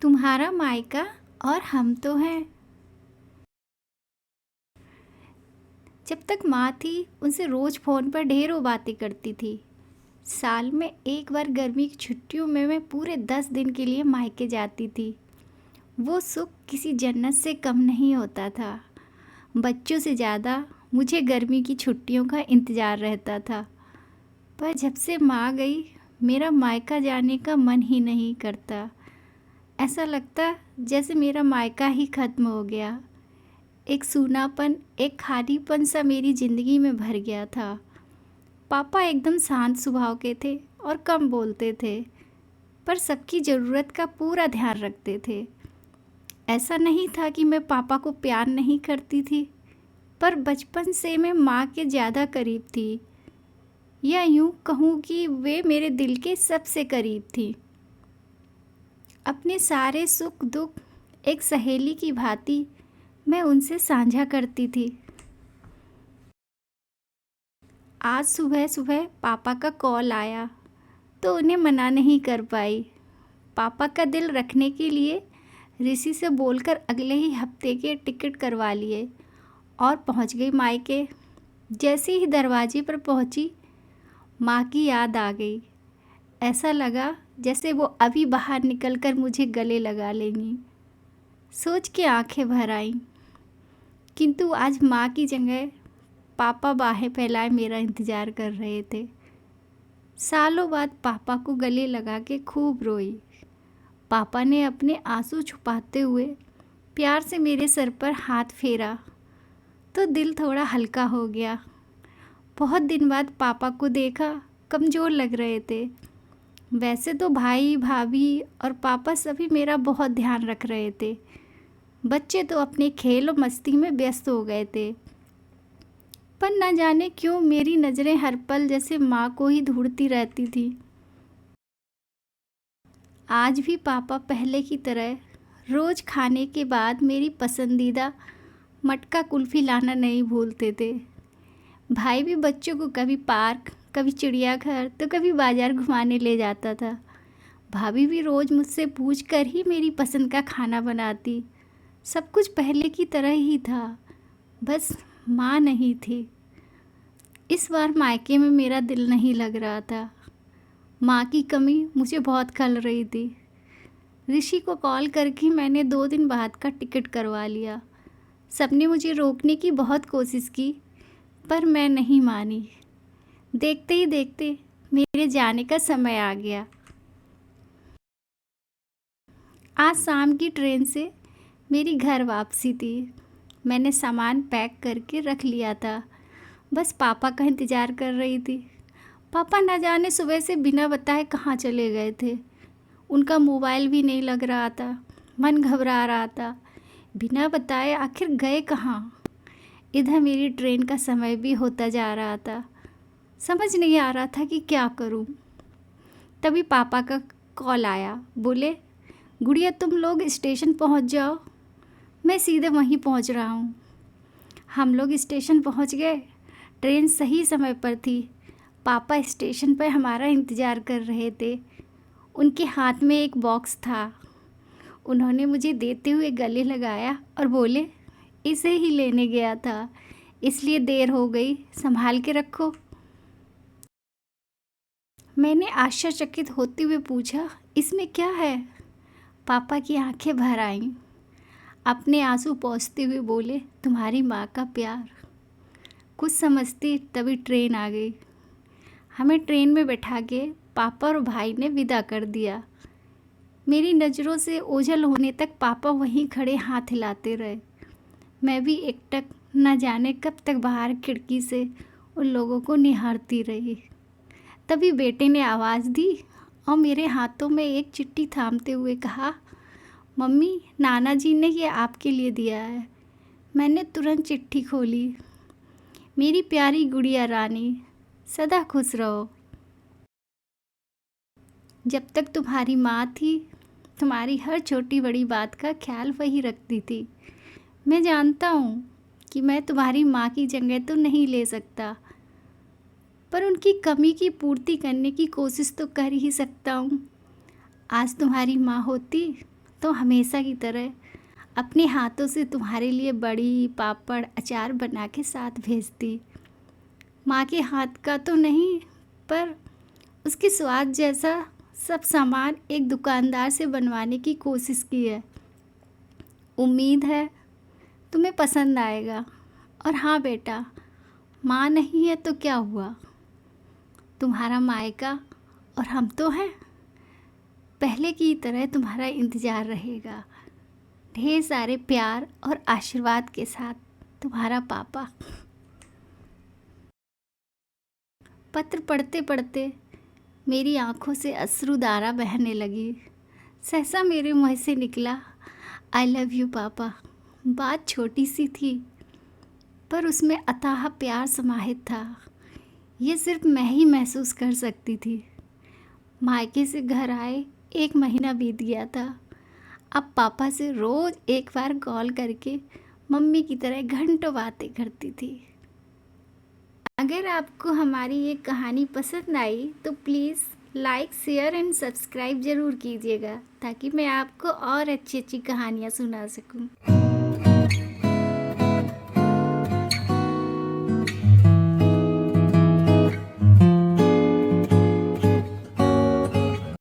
तुम्हारा मायका और हम तो हैं। जब तक माँ थी उनसे रोज़ फ़ोन पर ढेरों बातें करती थी। साल में एक बार गर्मी की छुट्टियों में मैं पूरे 10 दिन के लिए मायके जाती थी। वो सुख किसी जन्नत से कम नहीं होता था। बच्चों से ज़्यादा मुझे गर्मी की छुट्टियों का इंतज़ार रहता था। पर जब से माँ गई मेरा मायका जाने का मन ही नहीं करता। ऐसा लगता जैसे मेरा मायका ही ख़त्म हो गया। एक सूनापन, एक खालीपन सा मेरी ज़िंदगी में भर गया था। पापा एकदम शांत स्वभाव के थे और कम बोलते थे, पर सबकी ज़रूरत का पूरा ध्यान रखते थे। ऐसा नहीं था कि मैं पापा को प्यार नहीं करती थी, पर बचपन से मैं माँ के ज़्यादा करीब थी, या यूँ कहूँ कि वे मेरे दिल के सबसे करीब थी। अपने सारे सुख दुख एक सहेली की भांति मैं उनसे साझा करती थी। आज सुबह सुबह पापा का कॉल आया तो उन्हें मना नहीं कर पाई। पापा का दिल रखने के लिए ऋषि से बोलकर अगले ही हफ्ते के टिकट करवा लिए और पहुंच गई मायके। जैसे ही दरवाजे पर पहुंची माँ की याद आ गई। ऐसा लगा जैसे वो अभी बाहर निकलकर मुझे गले लगा लेंगी। सोच के आंखें भर आईं, किंतु आज माँ की जगह पापा बाहें फैलाए मेरा इंतज़ार कर रहे थे। सालों बाद पापा को गले लगा के खूब रोई। पापा ने अपने आंसू छुपाते हुए प्यार से मेरे सर पर हाथ फेरा तो दिल थोड़ा हल्का हो गया। बहुत दिन बाद पापा को देखा, कमज़ोर लग रहे थे। वैसे तो भाई भाभी और पापा सभी मेरा बहुत ध्यान रख रहे थे। बच्चे तो अपने खेल और मस्ती में व्यस्त हो गए थे, पर न जाने क्यों मेरी नज़रें हर पल जैसे माँ को ही ढूंढती रहती थी। आज भी पापा पहले की तरह रोज़ खाने के बाद मेरी पसंदीदा मटका कुल्फ़ी लाना नहीं भूलते थे। भाई भी बच्चों को कभी पार्क, कभी चिड़ियाघर तो कभी बाज़ार घुमाने ले जाता था। भाभी भी रोज़ मुझसे पूछ कर ही मेरी पसंद का खाना बनाती। सब कुछ पहले की तरह ही था, बस माँ नहीं थी। इस बार मायके में मेरा दिल नहीं लग रहा था। माँ की कमी मुझे बहुत खल रही थी। ऋषि को कॉल करके मैंने 2 दिन बाद का टिकट करवा लिया। सबने मुझे रोकने की बहुत कोशिश की, पर मैं नहीं मानी। देखते ही देखते मेरे जाने का समय आ गया। आज शाम की ट्रेन से मेरी घर वापसी थी। मैंने सामान पैक करके रख लिया था, बस पापा का इंतज़ार कर रही थी। पापा न जाने सुबह से बिना बताए कहाँ चले गए थे। उनका मोबाइल भी नहीं लग रहा था। मन घबरा रहा था, बिना बताए आखिर गए कहाँ। इधर मेरी ट्रेन का समय भी होता जा रहा था। समझ नहीं आ रहा था कि क्या करूं। तभी पापा का कॉल आया। बोले, गुड़िया तुम लोग स्टेशन पहुंच जाओ, मैं सीधे वहीं पहुंच रहा हूं। हम लोग स्टेशन पहुंच गए। ट्रेन सही समय पर थी। पापा स्टेशन पर हमारा इंतज़ार कर रहे थे। उनके हाथ में एक बॉक्स था। उन्होंने मुझे देते हुए गले लगाया और बोले, इसे ही लेने गया था, इसलिए देर हो गई, संभाल के रखो। मैंने आश्चर्यचकित होते हुए पूछा, इसमें क्या है? पापा की आंखें भर आईं। अपने आंसू पोंछते हुए बोले, तुम्हारी माँ का प्यार। कुछ समझती तभी ट्रेन आ गई। हमें ट्रेन में बैठा के पापा और भाई ने विदा कर दिया। मेरी नज़रों से ओझल होने तक पापा वहीं खड़े हाथ हिलाते रहे। मैं भी एकटक न जाने कब तक बाहर खिड़की से उन लोगों को निहारती रही। तभी बेटे ने आवाज़ दी और मेरे हाथों में एक चिट्ठी थामते हुए कहा, मम्मी, नाना जी ने ये आपके लिए दिया है। मैंने तुरंत चिट्ठी खोली। मेरी प्यारी गुड़िया रानी, सदा खुश रहो। जब तक तुम्हारी माँ थी, तुम्हारी हर छोटी बड़ी बात का ख्याल वही रखती थी। मैं जानता हूँ कि मैं तुम्हारी माँ की जगह तो नहीं ले सकता, पर उनकी कमी की पूर्ति करने की कोशिश तो कर ही सकता हूँ। आज तुम्हारी माँ होती तो हमेशा की तरह अपने हाथों से तुम्हारे लिए बड़ी पापड़ अचार बना के साथ भेजती। माँ के हाथ का तो नहीं, पर उसके स्वाद जैसा सब सामान एक दुकानदार से बनवाने की कोशिश की है। उम्मीद है तुम्हें पसंद आएगा। और हाँ बेटा, माँ नहीं है तो क्या हुआ, तुम्हारा मायका और हम तो हैं। पहले की तरह तुम्हारा इंतज़ार रहेगा। ढेर सारे प्यार और आशीर्वाद के साथ, तुम्हारा पापा। पत्र पढ़ते पढ़ते मेरी आंखों से अश्रुधारा बहने लगी। सहसा मेरे मुँह से निकला, आई लव यू पापा। बात छोटी सी थी, पर उसमें अथाह प्यार समाहित था। ये सिर्फ मैं ही महसूस कर सकती थी। मायके से घर आए 1 महीना बीत गया था। अब पापा से रोज़ एक बार कॉल करके मम्मी की तरह घंटों बातें करती थी। अगर आपको हमारी ये कहानी पसंद आई तो please like, share and subscribe ज़रूर कीजिएगा, ताकि मैं आपको और अच्छी अच्छी कहानियाँ सुना सकूँ।